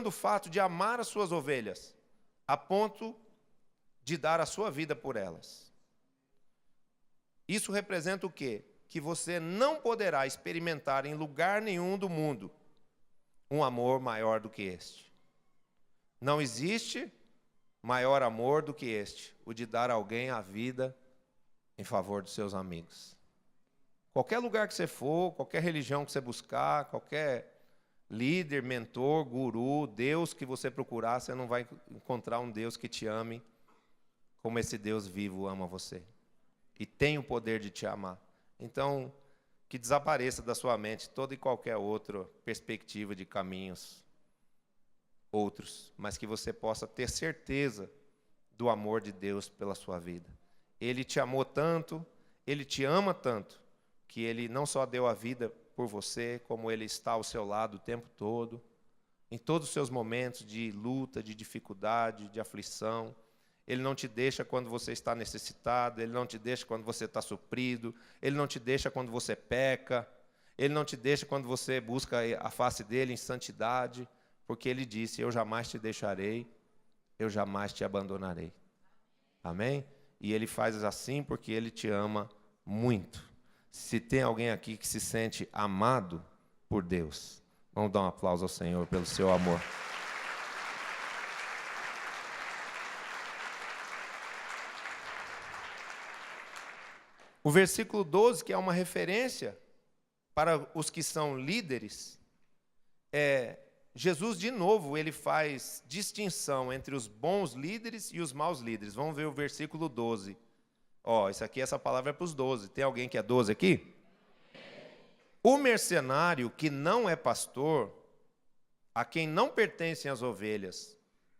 o fato de amar as suas ovelhas, a ponto de dar a sua vida por elas. Isso representa o quê? Que você não poderá experimentar em lugar nenhum do mundo um amor maior do que este. Não existe maior amor do que este, o de dar a alguém a vida em favor dos seus amigos. Qualquer lugar que você for, qualquer religião que você buscar, qualquer líder, mentor, guru, Deus que você procurar, você não vai encontrar um Deus que te ame como esse Deus vivo ama você. E tem o poder de te amar. Então, que desapareça da sua mente toda e qualquer outra perspectiva de caminhos outros, mas que você possa ter certeza do amor de Deus pela sua vida. Ele te amou tanto, Ele te ama tanto, que Ele não só deu a vida por você, como Ele está ao seu lado o tempo todo, em todos os seus momentos de luta, de dificuldade, de aflição. Ele não te deixa quando você está necessitado, Ele não te deixa quando você está suprido, Ele não te deixa quando você peca, Ele não te deixa quando você busca a face dEle em santidade, porque Ele disse, eu jamais te deixarei, eu jamais te abandonarei. Amém? E Ele faz assim porque Ele te ama muito. Se tem alguém aqui que se sente amado por Deus, vamos dar um aplauso ao Senhor pelo seu amor. O versículo 12, que é uma referência para os que são líderes, Jesus, de novo, ele faz distinção entre os bons líderes e os maus líderes. Vamos ver o versículo 12. Essa palavra é para os 12. Tem alguém que é 12 aqui? O mercenário que não é pastor, a quem não pertencem as ovelhas,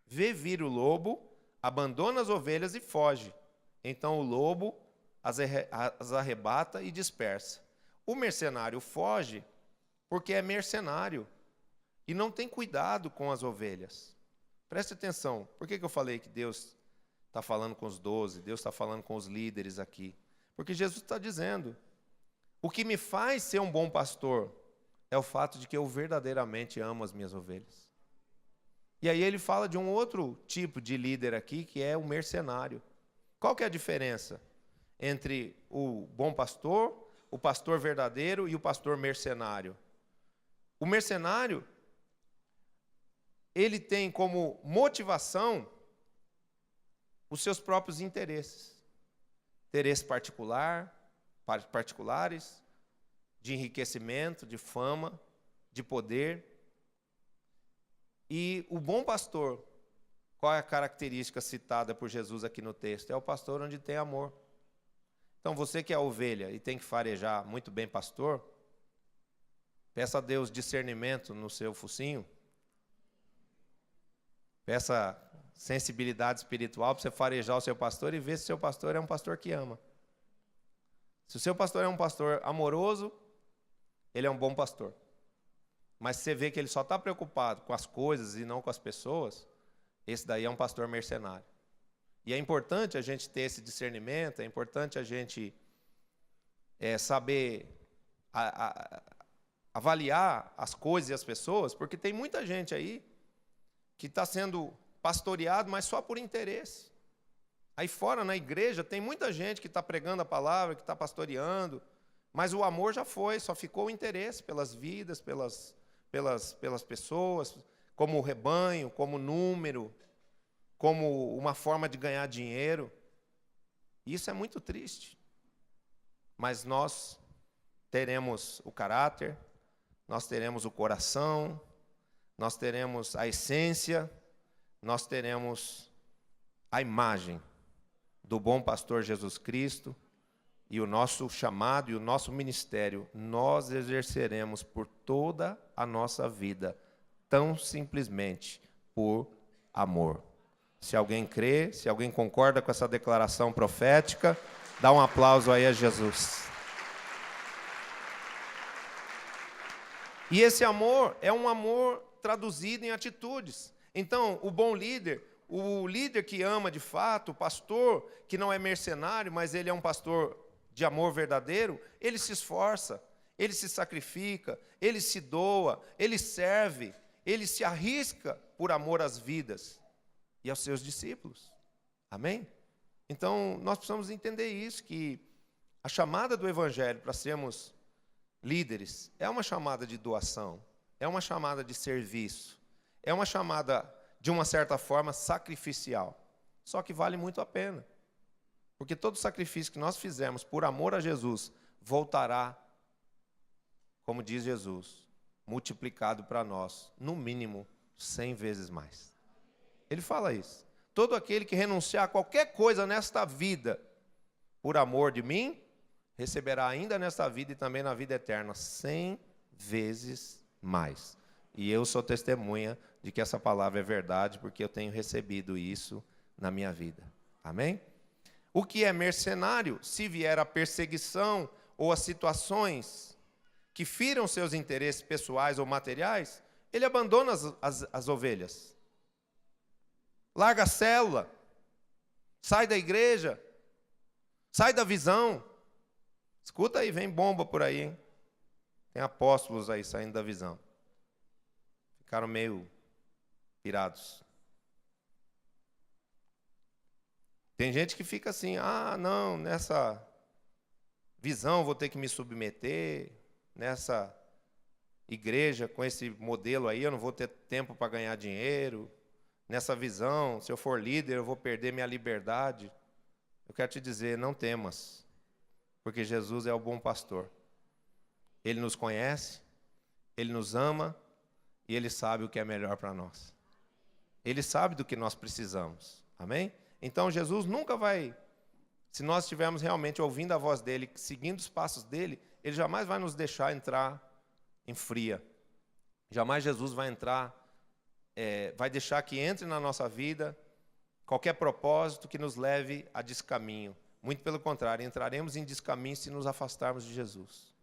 vê vir o lobo, abandona as ovelhas e foge. Então o lobo as arrebata e dispersa. O mercenário foge porque é mercenário e não tem cuidado com as ovelhas. Preste atenção. Por que eu falei que Deus está falando com os 12, Deus está falando com os líderes aqui? Porque Jesus está dizendo, o que me faz ser um bom pastor é o fato de que eu verdadeiramente amo as minhas ovelhas. E aí ele fala de um outro tipo de líder aqui, que é o mercenário. Qual que é a diferença entre o bom pastor, o pastor verdadeiro e o pastor mercenário? O mercenário, ele tem como motivação os seus próprios interesses. Interesses particulares, de enriquecimento, de fama, de poder. E o bom pastor, qual é a característica citada por Jesus aqui no texto? É o pastor onde tem amor. Então, você que é ovelha e tem que farejar muito bem pastor, peça a Deus discernimento no seu focinho, peça sensibilidade espiritual para você farejar o seu pastor e ver se o seu pastor é um pastor que ama. Se o seu pastor é um pastor amoroso, ele é um bom pastor. mas você vê que ele só está preocupado com as coisas e não com as pessoas, esse daí é um pastor mercenário. E é importante a gente ter esse discernimento, é importante a gente saber avaliar as coisas e as pessoas, porque tem muita gente aí que está sendo pastoreado, mas só por interesse. Aí fora, na igreja, tem muita gente que está pregando a palavra, que está pastoreando, mas o amor já foi, só ficou o interesse pelas vidas, pelas pessoas, como rebanho, como número, como uma forma de ganhar dinheiro. Isso é muito triste. Mas nós teremos o caráter, nós teremos o coração, nós teremos a essência, nós teremos a imagem do bom pastor Jesus Cristo, e o nosso chamado e o nosso ministério nós exerceremos por toda a nossa vida, tão simplesmente por amor. Se alguém crê, se alguém concorda com essa declaração profética, dá um aplauso aí a Jesus. E esse amor é um amor traduzido em atitudes. Então, o bom líder, o líder que ama de fato, o pastor que não é mercenário, mas ele é um pastor de amor verdadeiro, ele se esforça, ele se sacrifica, ele se doa, ele serve, ele se arrisca por amor às vidas e aos seus discípulos. Amém? Então, nós precisamos entender isso, que a chamada do Evangelho para sermos líderes é uma chamada de doação, é uma chamada de serviço, é uma chamada, de uma certa forma, sacrificial. Só que vale muito a pena. Porque todo sacrifício que nós fizermos por amor a Jesus voltará, como diz Jesus, multiplicado para nós, no mínimo 100 vezes mais. Ele fala isso. Todo aquele que renunciar a qualquer coisa nesta vida por amor de mim, receberá ainda nesta vida e também na vida eterna 100 vezes mais. E eu sou testemunha de que essa palavra é verdade, porque eu tenho recebido isso na minha vida. Amém? O que é mercenário, se vier a perseguição ou as situações que firam seus interesses pessoais ou materiais, ele abandona as ovelhas. Larga a célula, sai da igreja, sai da visão. Escuta aí, vem bomba por aí, hein? Tem apóstolos aí saindo da visão. Ficaram meio pirados. Tem gente que fica assim, não, nessa visão vou ter que me submeter, nessa igreja com esse modelo aí eu não vou ter tempo para ganhar dinheiro, nessa visão, se eu for líder eu vou perder minha liberdade. Eu quero te dizer, não temas, porque Jesus é o bom pastor. Ele nos conhece, Ele nos ama e Ele sabe o que é melhor para nós. Ele sabe do que nós precisamos. Amém? Então, Jesus nunca vai, se nós estivermos realmente ouvindo a voz dEle, seguindo os passos dEle, Ele jamais vai nos deixar entrar em fria. Jamais Jesus vai entrar, vai deixar que entre na nossa vida qualquer propósito que nos leve a descaminho. Muito pelo contrário, entraremos em descaminho se nos afastarmos de Jesus.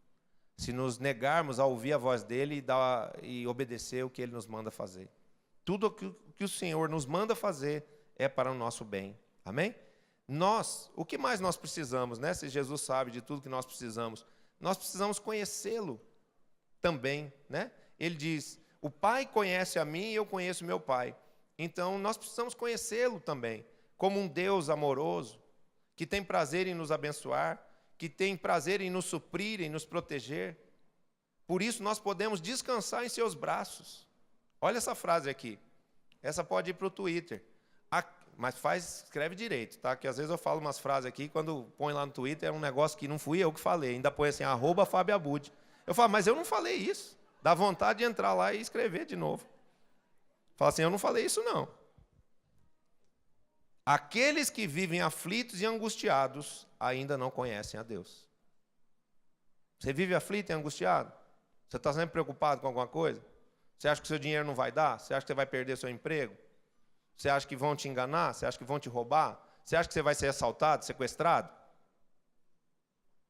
Se nos negarmos a ouvir a voz dEle e obedecer o que Ele nos manda fazer. Tudo o que o Senhor nos manda fazer é para o nosso bem. Amém? O que mais nós precisamos, né? Se Jesus sabe de tudo que nós precisamos conhecê-lo também, né? Ele diz, o Pai conhece a mim e eu conheço meu Pai. Então, nós precisamos conhecê-lo também, como um Deus amoroso, que tem prazer em nos abençoar, que tem prazer em nos suprir, em nos proteger. Por isso, nós podemos descansar em seus braços. Olha essa frase aqui. Essa pode ir para o Twitter. Mas escreve direito, tá? Que às vezes eu falo umas frases aqui, quando põe lá no Twitter, é um negócio que não fui eu que falei. Ainda põe assim, @FábioAbud. Eu falo, mas eu não falei isso. Dá vontade de entrar lá e escrever de novo. Fala assim, eu não falei isso não. Aqueles que vivem aflitos e angustiados ainda não conhecem a Deus. Você vive aflito e angustiado? Você está sempre preocupado com alguma coisa? Você acha que o seu dinheiro não vai dar? Você acha que você vai perder seu emprego? Você acha que vão te enganar? Você acha que vão te roubar? Você acha que você vai ser assaltado, sequestrado?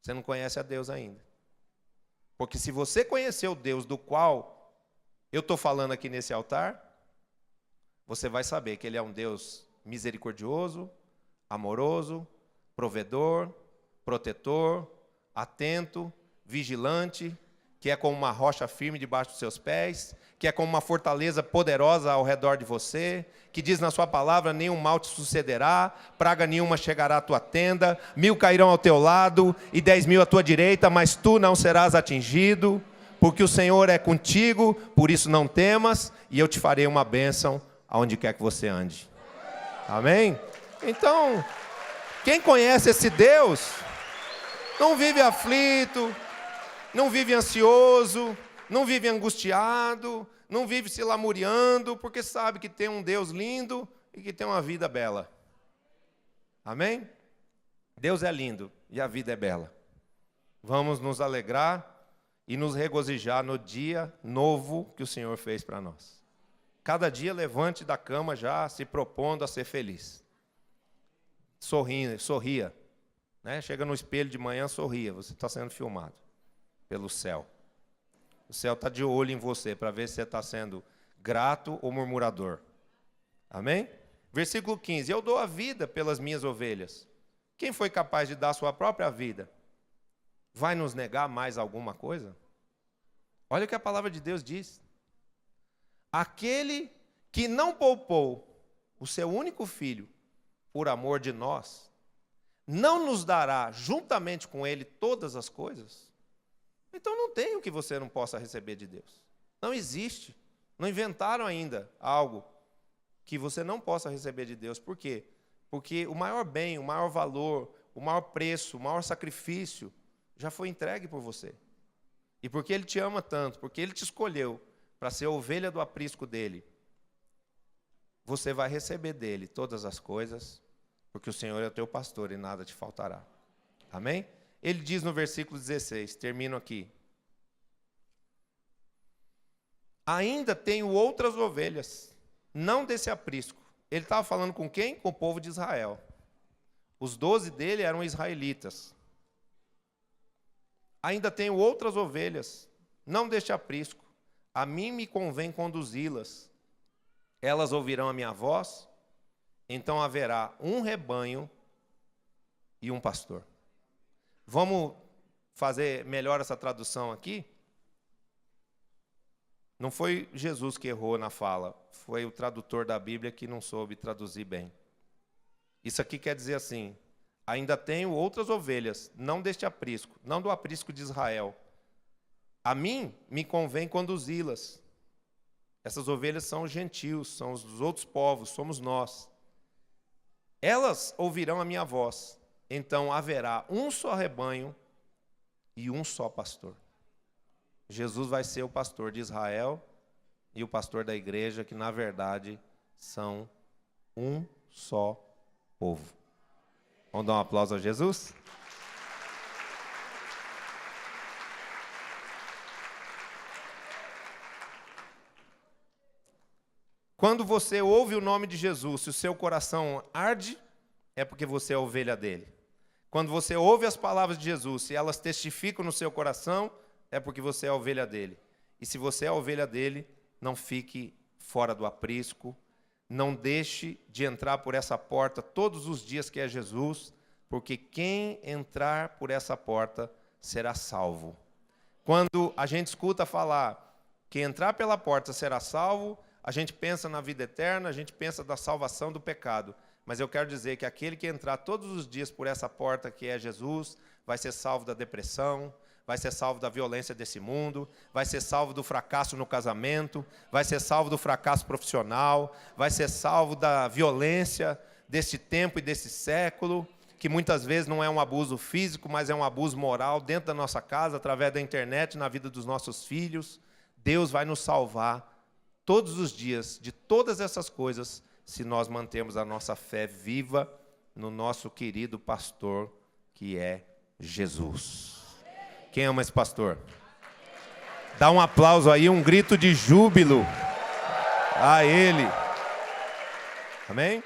Você não conhece a Deus ainda. Porque se você conhecer o Deus do qual eu estou falando aqui nesse altar, você vai saber que Ele é um Deus misericordioso, amoroso, provedor, protetor, atento, vigilante, que é como uma rocha firme debaixo dos seus pés, que é como uma fortaleza poderosa ao redor de você, que diz na sua palavra, nenhum mal te sucederá, praga nenhuma chegará à tua tenda, 1000 cairão ao teu lado e 10.000 à tua direita, mas tu não serás atingido, porque o Senhor é contigo, por isso não temas, e eu te farei uma bênção aonde quer que você ande. Amém? Então, quem conhece esse Deus, não vive aflito, não vive ansioso, não vive angustiado, não vive se lamuriando, porque sabe que tem um Deus lindo e que tem uma vida bela. Amém? Deus é lindo e a vida é bela. Vamos nos alegrar e nos regozijar no dia novo que o Senhor fez para nós. Cada dia levante da cama já se propondo a ser feliz. Sorria. Né? Chega no espelho de manhã, sorria. Você está sendo filmado pelo céu. O céu está de olho em você para ver se você está sendo grato ou murmurador. Amém? Versículo 15. Eu dou a vida pelas minhas ovelhas. Quem foi capaz de dar sua própria vida? Vai nos negar mais alguma coisa? Olha o que a palavra de Deus diz. Aquele que não poupou o seu único filho por amor de nós, não nos dará juntamente com ele todas as coisas? Então não tem o que você não possa receber de Deus. Não existe. Não inventaram ainda algo que você não possa receber de Deus. Por quê? Porque o maior bem, o maior valor, o maior preço, o maior sacrifício já foi entregue por você. E porque Ele te ama tanto, porque Ele te escolheu para ser ovelha do aprisco dEle, você vai receber dEle todas as coisas, porque o Senhor é o teu pastor e nada te faltará. Amém? Ele diz no versículo 16, termino aqui. Ainda tenho outras ovelhas, não desse aprisco. Ele estava falando com quem? Com o povo de Israel. Os 12 dele eram israelitas. Ainda tenho outras ovelhas, não deste aprisco. A mim me convém conduzi-las. Elas ouvirão a minha voz, então haverá um rebanho e um pastor. Vamos fazer melhor essa tradução aqui? Não foi Jesus que errou na fala, foi o tradutor da Bíblia que não soube traduzir bem. Isso aqui quer dizer assim: ainda tenho outras ovelhas, não deste aprisco, não do aprisco de Israel. A mim me convém conduzi-las. Essas ovelhas são os gentios, são os dos outros povos, somos nós. Elas ouvirão a minha voz. Então haverá um só rebanho e um só pastor. Jesus vai ser o pastor de Israel e o pastor da igreja, que na verdade são um só povo. Vamos dar um aplauso a Jesus? Quando você ouve o nome de Jesus, se o seu coração arde, é porque você é ovelha dele. Quando você ouve as palavras de Jesus, se elas testificam no seu coração, é porque você é ovelha dele. E se você é ovelha dele, não fique fora do aprisco, não deixe de entrar por essa porta todos os dias que é Jesus, porque quem entrar por essa porta será salvo. Quando a gente escuta falar que entrar pela porta será salvo, a gente pensa na vida eterna, a gente pensa da salvação do pecado. Mas eu quero dizer que aquele que entrar todos os dias por essa porta que é Jesus, vai ser salvo da depressão, vai ser salvo da violência desse mundo, vai ser salvo do fracasso no casamento, vai ser salvo do fracasso profissional, vai ser salvo da violência deste tempo e desse século, que muitas vezes não é um abuso físico, mas é um abuso moral dentro da nossa casa, através da internet, na vida dos nossos filhos. Deus vai nos salvar todos os dias de todas essas coisas, se nós mantemos a nossa fé viva no nosso querido pastor, que é Jesus. Quem ama esse pastor? Dá um aplauso aí, um grito de júbilo a ele. Amém?